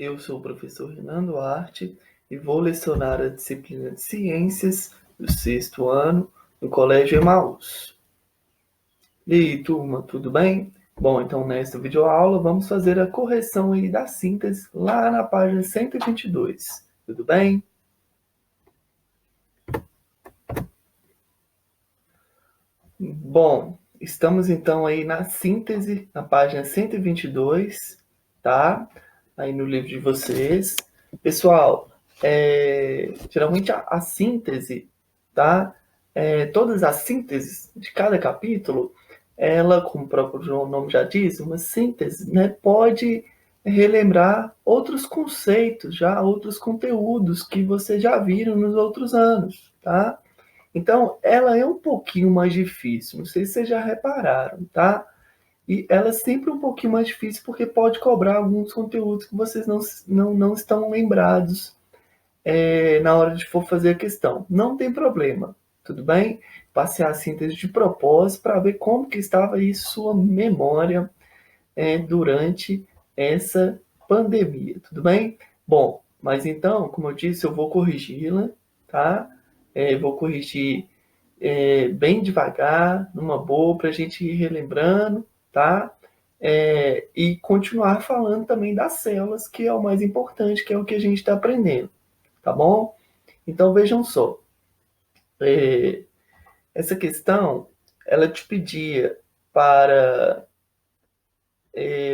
Eu sou o professor Renan Duarte e vou lecionar a disciplina de Ciências do sexto ano no Colégio Emaús. E aí, turma, tudo bem? Bom, então nesta videoaula vamos fazer a correção aí da síntese lá na página 122. Tudo bem? Bom, estamos então aí na síntese, na página 122, tá? Aí no livro de vocês. Pessoal, geralmente a síntese, tá? Todas as sínteses de cada capítulo, ela, como o próprio nome já diz, uma síntese, né? Pode relembrar outros conceitos, já outros conteúdos que vocês já viram nos outros anos, tá? Então, ela é um pouquinho mais difícil, não sei se vocês já repararam, tá? E ela é sempre um pouquinho mais difícil porque pode cobrar alguns conteúdos que vocês não estão lembrados na hora de for fazer a questão. Não tem problema, tudo bem? Passei a síntese de propósito para ver como que estava aí sua memória durante essa pandemia, tudo bem? Bom, mas então, como eu disse, eu vou corrigi-la, tá? Vou corrigir bem devagar, numa boa, para a gente ir relembrando, tá? E continuar falando também das células, que é o mais importante, que é o que a gente está aprendendo, tá bom? Então vejam só, essa questão, ela te pedia para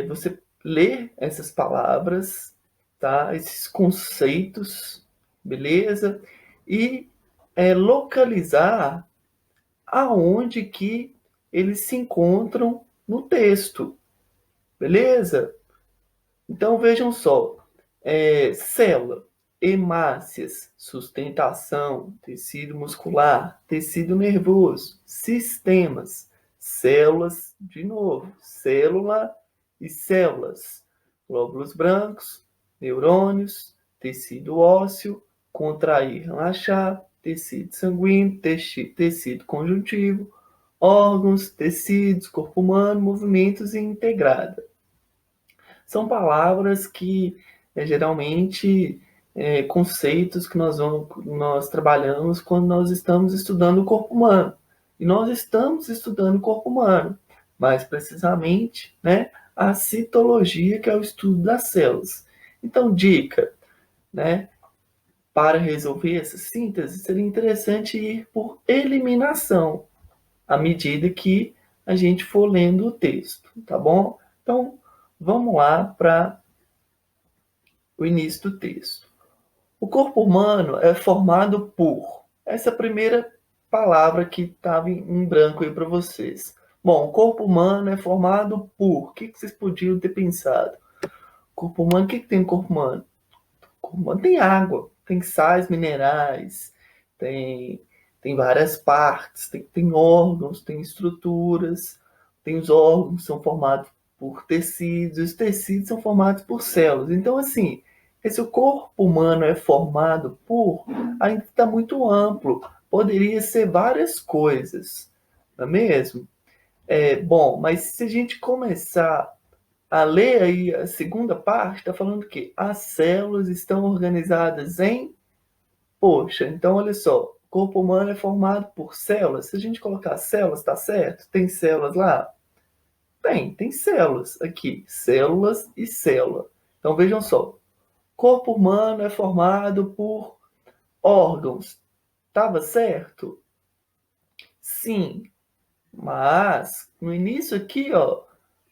você ler essas palavras, tá? Esses conceitos, beleza? E localizar aonde que eles se encontram no texto, beleza? Então vejam só, célula, hemácias, sustentação, tecido muscular, tecido nervoso, sistemas, células, de novo, célula e células, glóbulos brancos, neurônios, tecido ósseo, contrair, relaxar, tecido sanguíneo, tecido conjuntivo, órgãos, tecidos, corpo humano, movimentos e integrada. São palavras que geralmente conceitos que nós trabalhamos quando nós estamos estudando o corpo humano. E nós estamos estudando o corpo humano, mais precisamente, né, a citologia, que é o estudo das células. Então, dica, né, para resolver essa síntese, seria interessante ir por eliminação, à medida que a gente for lendo o texto, tá bom? Então, vamos lá para o início do texto. O corpo humano é formado por... Essa primeira palavra que estava em branco aí para vocês. Bom, o corpo humano é formado por... O que vocês podiam ter pensado? Corpo humano, o que tem no corpo humano? O corpo humano tem água, tem sais minerais, tem, tem várias partes, tem órgãos, tem estruturas, tem os órgãos que são formados por tecidos, os tecidos são formados por células. Então, assim, esse corpo humano é formado por, ainda está muito amplo, poderia ser várias coisas, não é mesmo? Bom, mas se a gente começar a ler aí a segunda parte, está falando que as células estão organizadas em... Poxa, então olha só, o corpo humano é formado por células. Se a gente colocar células, tá certo? Tem células lá? Tem células aqui, células e célula. Então vejam só, corpo humano é formado por órgãos. Tava certo? Sim, mas no início aqui, ó,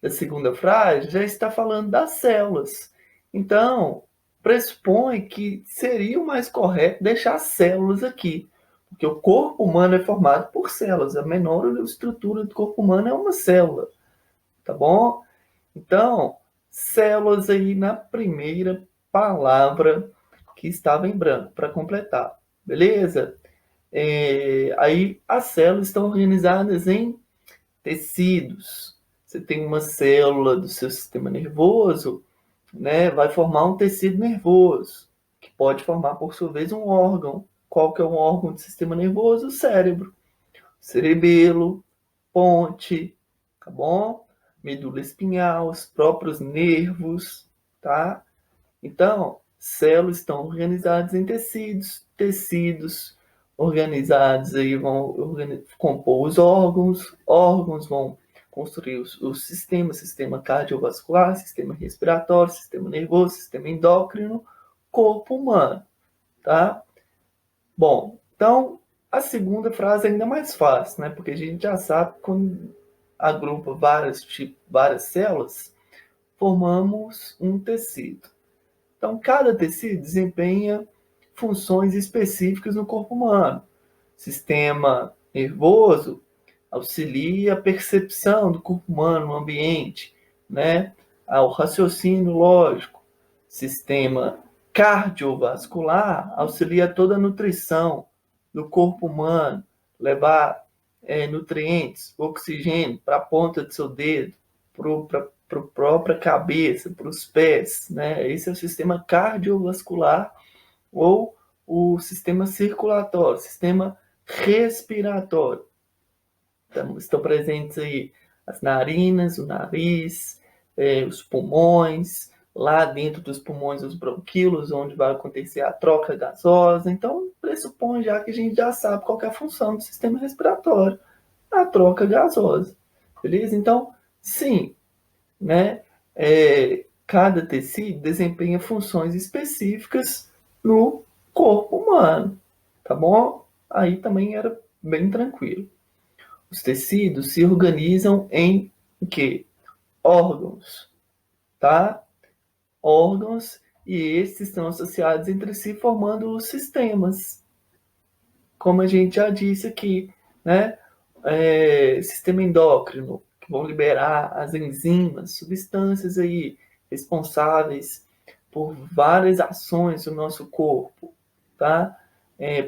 da segunda frase, já está falando das células. Então, pressupõe que seria o mais correto deixar as células aqui, porque o corpo humano é formado por células. A menor estrutura do corpo humano é uma célula, tá bom? Então, células aí na primeira palavra que estava em branco, para completar, beleza? Aí as células estão organizadas em tecidos. Você tem uma célula do seu sistema nervoso, né, vai formar um tecido nervoso, que pode formar, por sua vez, um órgão. Qual que é um órgão do sistema nervoso? O cérebro. Cerebelo, ponte, tá bom? Medula espinhal, os próprios nervos, tá? Então, células estão organizadas em tecidos, tecidos organizados aí vão compor os órgãos, órgãos vão construir os sistemas, sistema cardiovascular, sistema respiratório, sistema nervoso, sistema endócrino, corpo humano, tá? Bom, então a segunda frase é ainda mais fácil, né? Porque a gente já sabe que quando agrupa várias células, formamos um tecido. Então, cada tecido desempenha funções específicas no corpo humano. Sistema nervoso auxilia a percepção do corpo humano no ambiente, né? Ao raciocínio lógico. Sistema cardiovascular auxilia toda a nutrição do corpo humano, levar nutrientes, oxigênio para a ponta do seu dedo, para a própria cabeça, para os pés, né? Esse é o sistema cardiovascular ou o sistema circulatório, sistema respiratório. Então, estão presentes aí as narinas, o nariz, os pulmões, lá dentro dos pulmões os bronquíolos, onde vai acontecer a troca gasosa. Então, pressupõe já que a gente já sabe qual é a função do sistema respiratório, a troca gasosa. Beleza? Então, sim, né? Cada tecido desempenha funções específicas no corpo humano, tá bom? Aí também era bem tranquilo. Os tecidos se organizam em o quê? Órgãos, tá? Órgãos, e esses estão associados entre si formando os sistemas. Como a gente já disse aqui, né? Sistema endócrino, que vão liberar as enzimas, substâncias aí responsáveis por várias ações do nosso corpo, tá?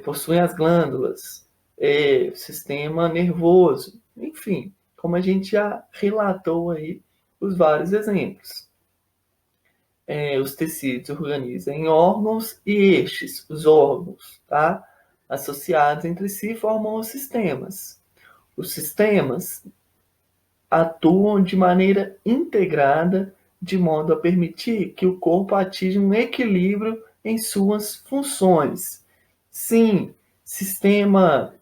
Possuem as glândulas, sistema nervoso, enfim, como a gente já relatou aí os vários exemplos. Os tecidos se organizam em órgãos e estes, os órgãos, tá? Associados entre si formam os sistemas. Os sistemas atuam de maneira integrada, de modo a permitir que o corpo atinja um equilíbrio em suas funções. Sim, sistema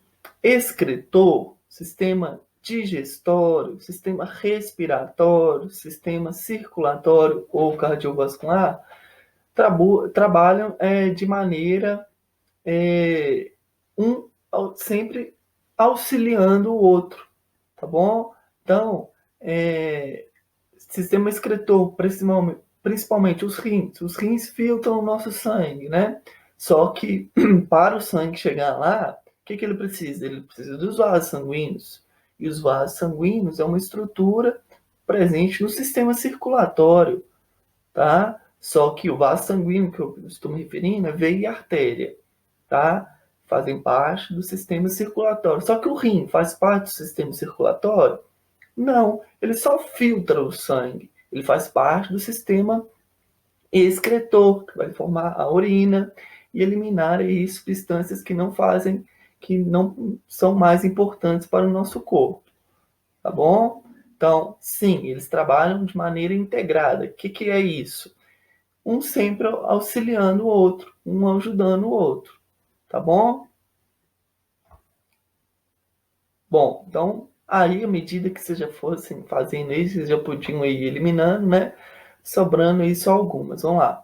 excretor, sistema digestório, sistema respiratório, sistema circulatório ou cardiovascular trabalham de maneira sempre auxiliando o outro, tá bom? Então, sistema excretor, principalmente os rins filtram o nosso sangue, né? Só que para o sangue chegar lá, o que ele precisa? Ele precisa dos vasos sanguíneos. E os vasos sanguíneos é uma estrutura presente no sistema circulatório, tá? Só que o vaso sanguíneo que eu estou me referindo é veia e artéria, tá? Fazem parte do sistema circulatório. Só que o rim faz parte do sistema circulatório? Não, ele só filtra o sangue. Ele faz parte do sistema excretor, que vai formar a urina e eliminar aí substâncias que não são mais importantes para o nosso corpo, tá bom? Então, sim, eles trabalham de maneira integrada. O que é isso? Um sempre auxiliando o outro, um ajudando o outro, tá bom? Bom, então, aí, à medida que vocês já fossem fazendo isso, vocês já podiam ir eliminando, né? Sobrando aí só algumas. Vamos lá.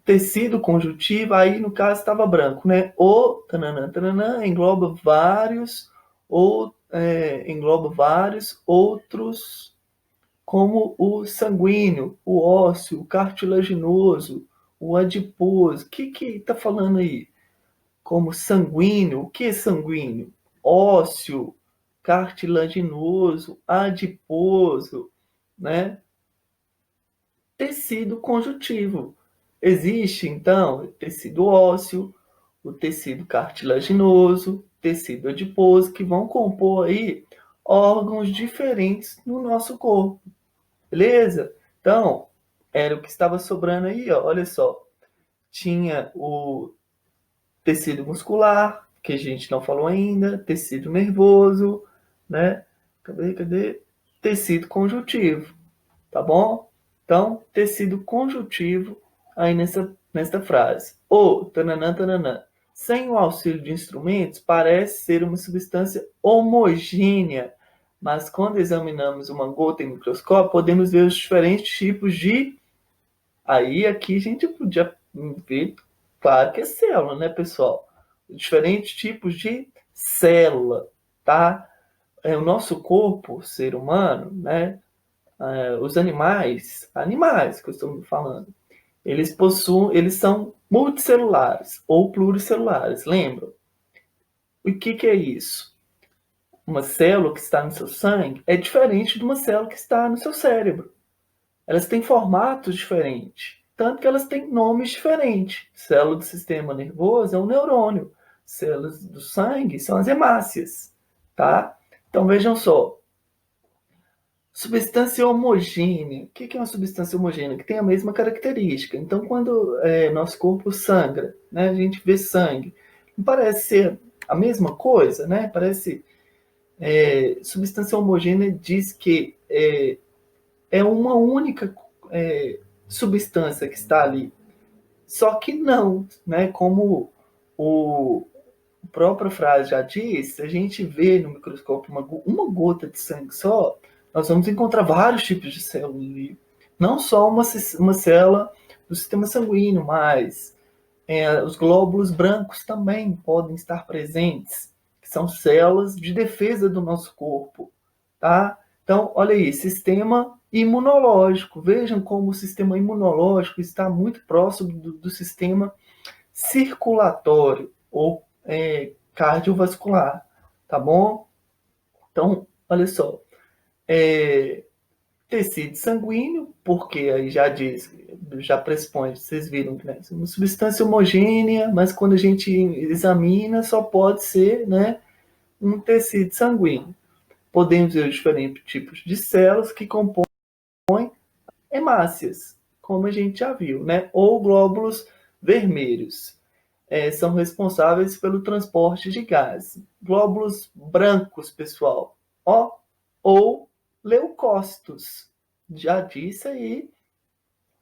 Tecido conjuntivo, aí no caso estava branco, né? O tananã, tananã, engloba vários outros, como o sanguíneo, o ósseo, o cartilaginoso, o adiposo. O que está falando aí? Como sanguíneo, o que é sanguíneo? Ósseo, cartilaginoso, adiposo, né? Tecido conjuntivo. Existe, então, o tecido ósseo, o tecido cartilaginoso, tecido adiposo, que vão compor aí órgãos diferentes no nosso corpo. Beleza? Então, era o que estava sobrando aí, ó. Olha só. Tinha o tecido muscular, que a gente não falou ainda, tecido nervoso, né? Cadê? Tecido conjuntivo, tá bom? Então, tecido conjuntivo aí nesta frase. O tananã, tananã, sem o auxílio de instrumentos, parece ser uma substância homogênea, mas quando examinamos uma gota em microscópio, podemos ver os diferentes tipos de... Aí aqui a gente podia ver, claro que é célula, né, pessoal? Diferentes tipos de célula, tá? O nosso corpo, o ser humano, né? Os animais que eu estou falando, eles são multicelulares ou pluricelulares, lembram? O que é isso? Uma célula que está no seu sangue é diferente de uma célula que está no seu cérebro. Elas têm formatos diferentes, tanto que elas têm nomes diferentes. Célula do sistema nervoso é um neurônio, células do sangue são as hemácias, tá? Então vejam só, substância homogênea. O que é uma substância homogênea? Que tem a mesma característica. Então, quando nosso corpo sangra, né, a gente vê sangue, não parece ser a mesma coisa, né? Parece... substância homogênea diz que é uma única substância que está ali. Só que não, né? Como a própria frase já diz, se a gente vê no microscópio uma gota de sangue só, nós vamos encontrar vários tipos de células ali. Não só uma célula do sistema sanguíneo, mas os glóbulos brancos também podem estar presentes, que são células de defesa do nosso corpo, tá? Então, olha aí, sistema imunológico. Vejam como o sistema imunológico está muito próximo do sistema circulatório ou cardiovascular, tá bom? Então, olha só, tecido sanguíneo, porque aí já diz, já pressupõe, vocês viram, né? Uma substância homogênea, mas quando a gente examina, só pode ser, né, um tecido sanguíneo. Podemos ver os diferentes tipos de células que compõem hemácias, como a gente já viu, né? Ou glóbulos vermelhos. São responsáveis pelo transporte de gás. Glóbulos brancos, pessoal, ó, ou leucócitos. Já disse aí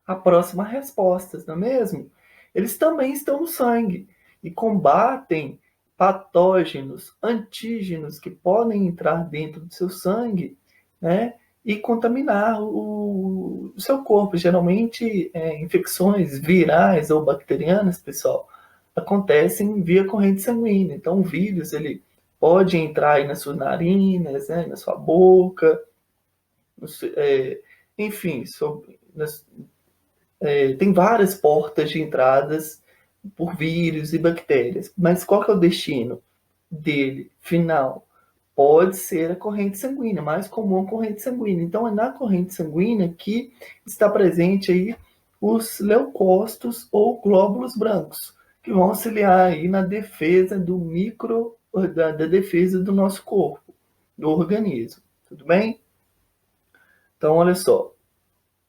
a próxima resposta, não é mesmo? Eles também estão no sangue e combatem patógenos, antígenos que podem entrar dentro do seu sangue, né? E contaminar o seu corpo. Geralmente, infecções virais ou bacterianas, pessoal, acontecem via corrente sanguínea. Então, o vírus ele pode entrar aí nas suas narinas, né, na sua boca, enfim, tem várias portas de entradas por vírus e bactérias. Mas qual que é o destino dele, final? Pode ser a corrente sanguínea, mais comum a corrente sanguínea. Então, é na corrente sanguínea que está presente aí os leucócitos ou glóbulos brancos, que vão auxiliar aí na defesa da defesa do nosso corpo, do organismo. Tudo bem? Então, olha só.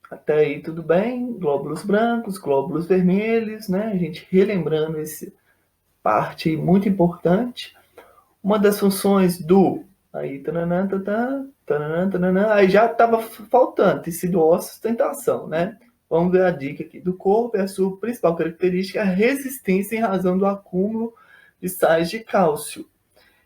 Até aí tudo bem, glóbulos brancos, glóbulos vermelhos, né? A gente relembrando essa parte muito importante. Uma das funções do... Aí, tananã, tananã, tananã, tananã, aí já estava faltando tecido ósseo, sustentação, né? Vamos ver a dica aqui. Do corpo, a sua principal característica é a resistência em razão do acúmulo de sais de cálcio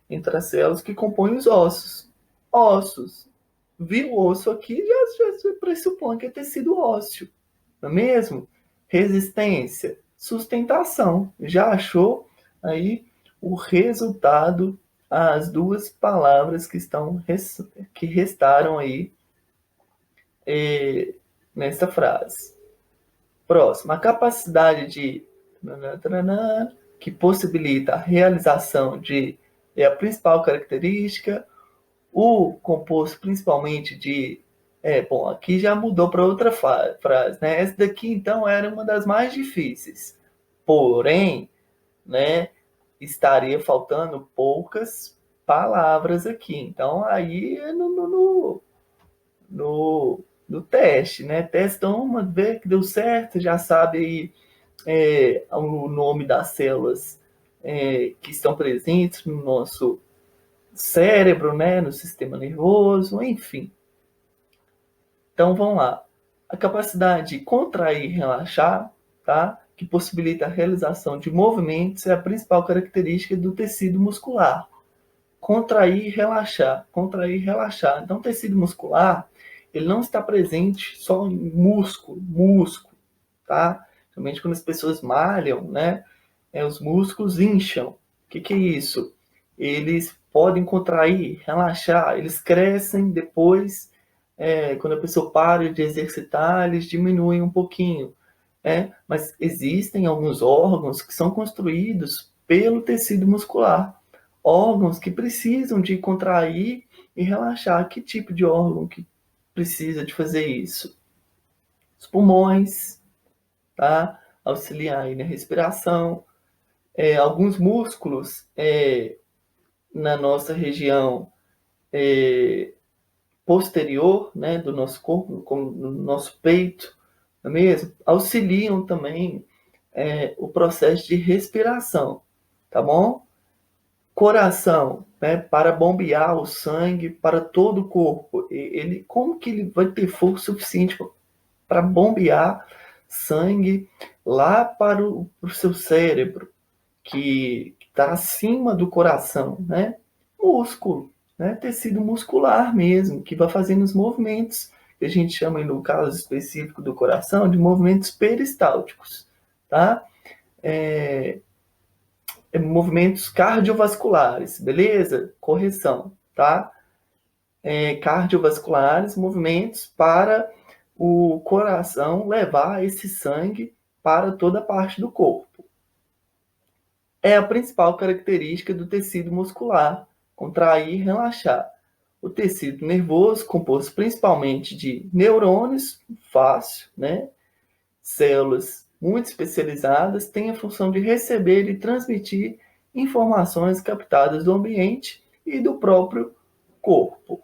entre as células que compõem os ossos. Ossos. Viu o osso aqui, já pressupõe que é tecido ósseo, não é mesmo? Resistência, sustentação. Já achou aí o resultado, as duas palavras que restaram aí nessa frase. Próximo, a capacidade de que possibilita a realização de é a principal característica. O composto principalmente de... bom, aqui já mudou para outra frase, né? Essa daqui, então, era uma das mais difíceis. Porém, né, estaria faltando poucas palavras aqui. Então, aí é no teste, né? Testam uma, vê que deu certo, já sabe aí o nome das células que estão presentes no nosso cérebro, né, no sistema nervoso, enfim. Então vamos lá. A capacidade de contrair e relaxar, tá? Que possibilita a realização de movimentos, é a principal característica do tecido muscular. Contrair e relaxar, contrair e relaxar. Então, o tecido muscular, ele não está presente só em músculo, tá? Somente quando as pessoas malham, né? Os músculos incham. O que é isso? Eles podem contrair, relaxar, eles crescem depois, quando a pessoa para de exercitar, eles diminuem um pouquinho. Mas existem alguns órgãos que são construídos pelo tecido muscular. Órgãos que precisam de contrair e relaxar. Que tipo de órgão que precisa de fazer isso? Os pulmões, tá? Auxiliar aí na respiração. Alguns músculos na nossa região posterior, né, do nosso corpo, como no nosso peito, não é mesmo? Auxiliam também o processo de respiração, tá bom? Coração, né, para bombear o sangue para todo o corpo. Como que ele vai ter força suficiente para bombear sangue lá para o seu cérebro, que está acima do coração, né? Músculo, né? Tecido muscular mesmo, que vai fazendo os movimentos, que a gente chama, no caso específico do coração, de movimentos peristálticos, tá? Movimentos cardiovasculares, beleza? Correção, tá? Cardiovasculares, movimentos para o coração levar esse sangue para toda a parte do corpo. É a principal característica do tecido muscular, contrair e relaxar. O tecido nervoso, composto principalmente de neurônios, fácil, né? Células muito especializadas, tem a função de receber e transmitir informações captadas do ambiente e do próprio corpo.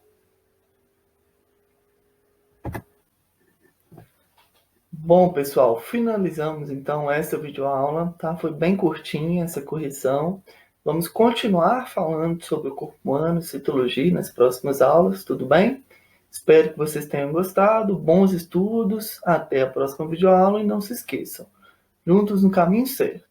Bom, pessoal, finalizamos então essa videoaula, tá? Foi bem curtinha essa correção. Vamos continuar falando sobre o corpo humano e citologia nas próximas aulas, tudo bem? Espero que vocês tenham gostado. Bons estudos, até a próxima videoaula e não se esqueçam, juntos no caminho certo.